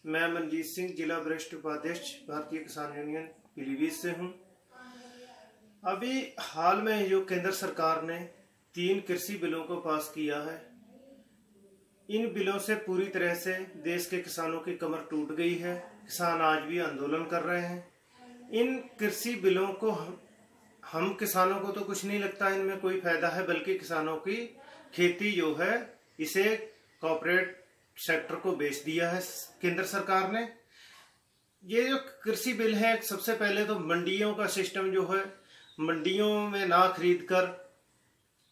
मैं मनजीत सिंह, जिला वरिष्ठ उपाध्यक्ष भारतीय किसान यूनियन पीलीभीत से हूं। अभी हाल में जो केंद्र सरकार ने 3 कृषि बिलों को पास किया है, इन बिलों से पूरी तरह से देश के किसानों की कमर टूट गई है। किसान आज भी आंदोलन कर रहे हैं। इन कृषि बिलों को हम किसानों को तो कुछ नहीं लगता इनमें कोई फायदा है, बल्कि किसानों की खेती जो है इसे कॉर्पोरेट सेक्टर को बेच दिया है केंद्र सरकार ने। ये जो कृषि बिल है, सबसे पहले तो मंडियों का सिस्टम जो है, मंडियों में ना खरीद कर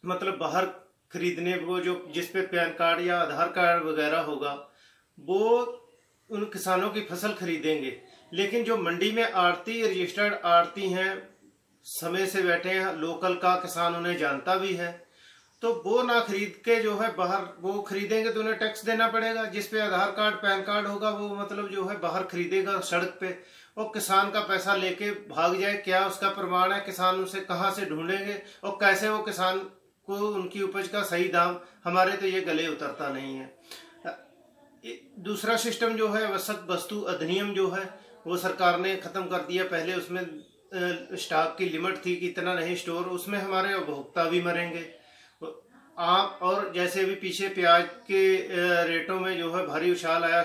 मतलब बाहर खरीदने, वो जो जिसपे पैन कार्ड या आधार कार्ड वगैरह होगा वो उन किसानों की फसल खरीदेंगे। लेकिन जो मंडी में आड़ती, रजिस्टर्ड आड़ती हैं, समय से बैठे हैं, लोकल का किसान उन्हें जानता भी है, तो वो ना खरीद के जो है बाहर वो खरीदेंगे तो उन्हें टैक्स देना पड़ेगा। जिसपे आधार कार्ड पैन कार्ड होगा वो मतलब जो है बाहर खरीदेगा सड़क पे, और किसान का पैसा लेके भाग जाए, क्या उसका प्रमाण है? किसान उसे कहाँ से ढूंढेंगे और कैसे वो किसान को उनकी उपज का सही दाम? हमारे तो ये गले उतरता नहीं है। दूसरा सिस्टम जो है, आवश्यक वस्तु अधिनियम जो है वो सरकार ने खत्म कर दिया। पहले उसमें स्टॉक की लिमिट थी कि इतना नहीं स्टोर, उसमें हमारे उपभोक्ता भी मरेंगे। आप और जैसे अभी पीछे प्याज के रेटों में जो है भारी उछाल आया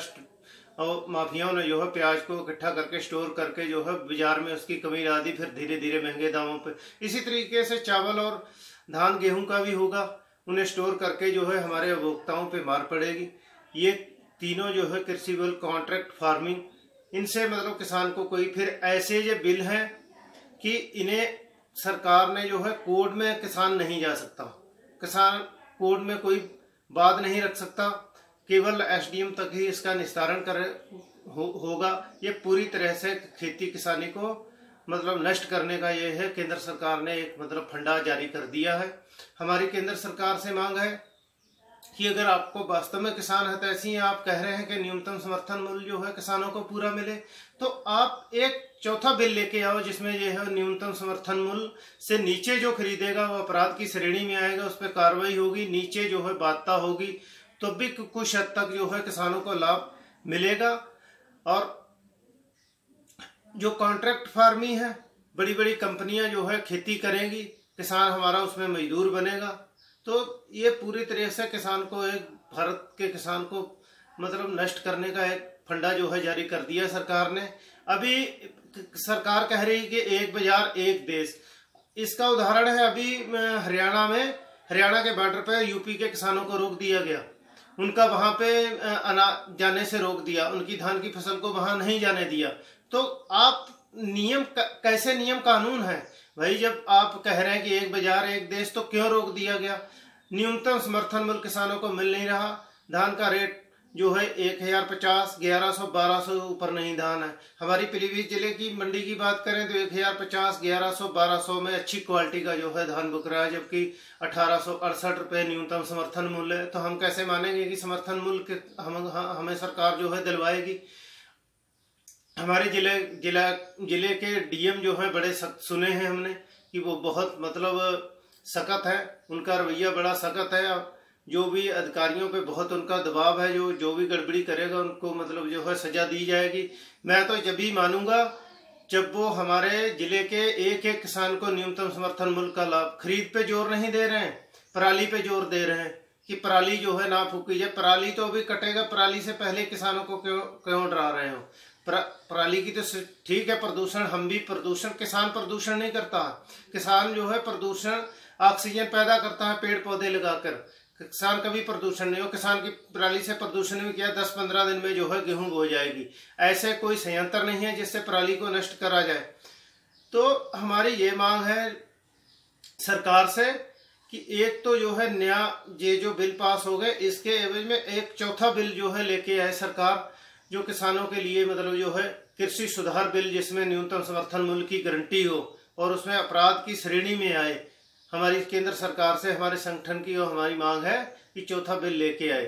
और माफियाओं ने जो है प्याज को इकट्ठा करके स्टोर करके जो है बाजार में उसकी कमी ला दी, फिर धीरे धीरे महंगे दामों पे। इसी तरीके से चावल और धान गेहूं का भी होगा, उन्हें स्टोर करके जो है हमारे उपभोक्ताओं पे मार पड़ेगी। ये तीनों जो है कृषि बिल, कॉन्ट्रैक्ट फार्मिंग, इनसे मतलब किसान को कोई, फिर ऐसे ये बिल हैं कि इन्हें सरकार ने जो है कोर्ट में किसान नहीं जा सकता, किसान कोर्ट में कोई बात नहीं रख सकता, केवल एसडीएम तक ही इसका निस्तारण होगा। ये पूरी तरह से खेती किसानी को मतलब नष्ट करने का ये है। केंद्र सरकार ने एक मतलब फंडा जारी कर दिया है। हमारी केंद्र सरकार से मांग है कि अगर आपको वास्तव में किसान है, तो ऐसी आप कह रहे हैं कि न्यूनतम समर्थन मूल्य जो है किसानों को पूरा मिले, तो आप एक चौथा बिल लेके आओ जिसमें ये है न्यूनतम समर्थन मूल्य से नीचे जो खरीदेगा वो अपराध की श्रेणी में आएगा, उस पर कार्रवाई होगी, नीचे जो है बाध्यता होगी, तो भी कुछ हद तक जो है किसानों को लाभ मिलेगा। और जो कॉन्ट्रैक्ट फार्मिंग है, बड़ी बड़ी कंपनियां जो है खेती करेंगी, किसान हमारा उसमें मजदूर बनेगा, तो ये पूरी तरह से किसान को, एक भारत के किसान को मतलब नष्ट करने का एक फंडा जो है जारी कर दिया सरकार ने। अभी सरकार कह रही कि एक बाजार एक देश, इसका उदाहरण है अभी हरियाणा में, हरियाणा के बॉर्डर पे यूपी के किसानों को रोक दिया गया, उनका वहां पे जाने से रोक दिया, उनकी धान की फसल को वहां नहीं जाने दिया। तो आप नियम कैसे नियम कानून है भाई? जब आप कह रहे हैं कि एक बाजार एक देश, तो क्यों रोक दिया गया? न्यूनतम समर्थन मूल्य किसानों को मिल नहीं रहा। धान का रेट जो है 1050, 1100, 1200 ऊपर नहीं धान है। हमारी पीलीभीत जिले की मंडी की बात करें तो 1050, 1100, 1200 में अच्छी क्वालिटी का जो है धान बिक रहा है, जबकि 1868 रुपये न्यूनतम समर्थन मूल्य है। तो हम कैसे मानेंगे कि समर्थन मूल्य हमें सरकार जो है दिलवाएगी? हमारे जिले के डीएम जो है बड़े सुने हैं हमने कि वो बहुत मतलब सख्त है, उनका रवैया बड़ा सख्त है। जो भी अधिकारियों पे बहुत उनका दबाव है, जो भी गड़बड़ी करेगा उनको मतलब जो है सजा दी जाएगी। मैं तो जब भी मानूंगा जब वो हमारे जिले के एक एक किसान को न्यूनतम समर्थन मूल्य का लाभ, खरीद पे जोर नहीं दे रहे हैं, पराली पे जोर दे रहे हैं कि पराली जो है ना फूकी जाए। पराली तो अभी कटेगा, पराली से पहले किसानों को क्यों डरा रहे हो? पराली की तो ठीक है प्रदूषण, हम भी प्रदूषण, किसान प्रदूषण नहीं करता। किसान जो है प्रदूषण ऑक्सीजन पैदा करता है पेड़ पौधे लगाकर, किसान कभी प्रदूषण नहीं हो। किसान की पराली से प्रदूषण भी किया, 10-15 दिन में जो है गेहूं बो जाएगी। ऐसे कोई संयंत्र नहीं है जिससे पराली को नष्ट करा जाए। तो हमारी ये मांग है सरकार से कि एक तो जो है नया ये जो बिल पास हो गए, इसके एवज में एक चौथा बिल जो है लेके आए सरकार, जो किसानों के लिए मतलब जो है कृषि सुधार बिल, जिसमें न्यूनतम समर्थन मूल्य की गारंटी हो और उसमें अपराध की श्रेणी में आए। हमारी केंद्र सरकार से, हमारे संगठन की और हमारी मांग है कि चौथा बिल लेके आए।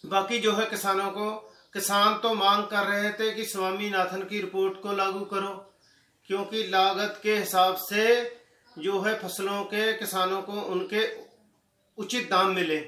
बाकी जो है किसानों को, किसान तो मांग कर रहे थे कि स्वामीनाथन की रिपोर्ट को लागू करो, क्योंकि लागत के हिसाब से जो है फसलों के किसानों को उनके उचित दाम मिले।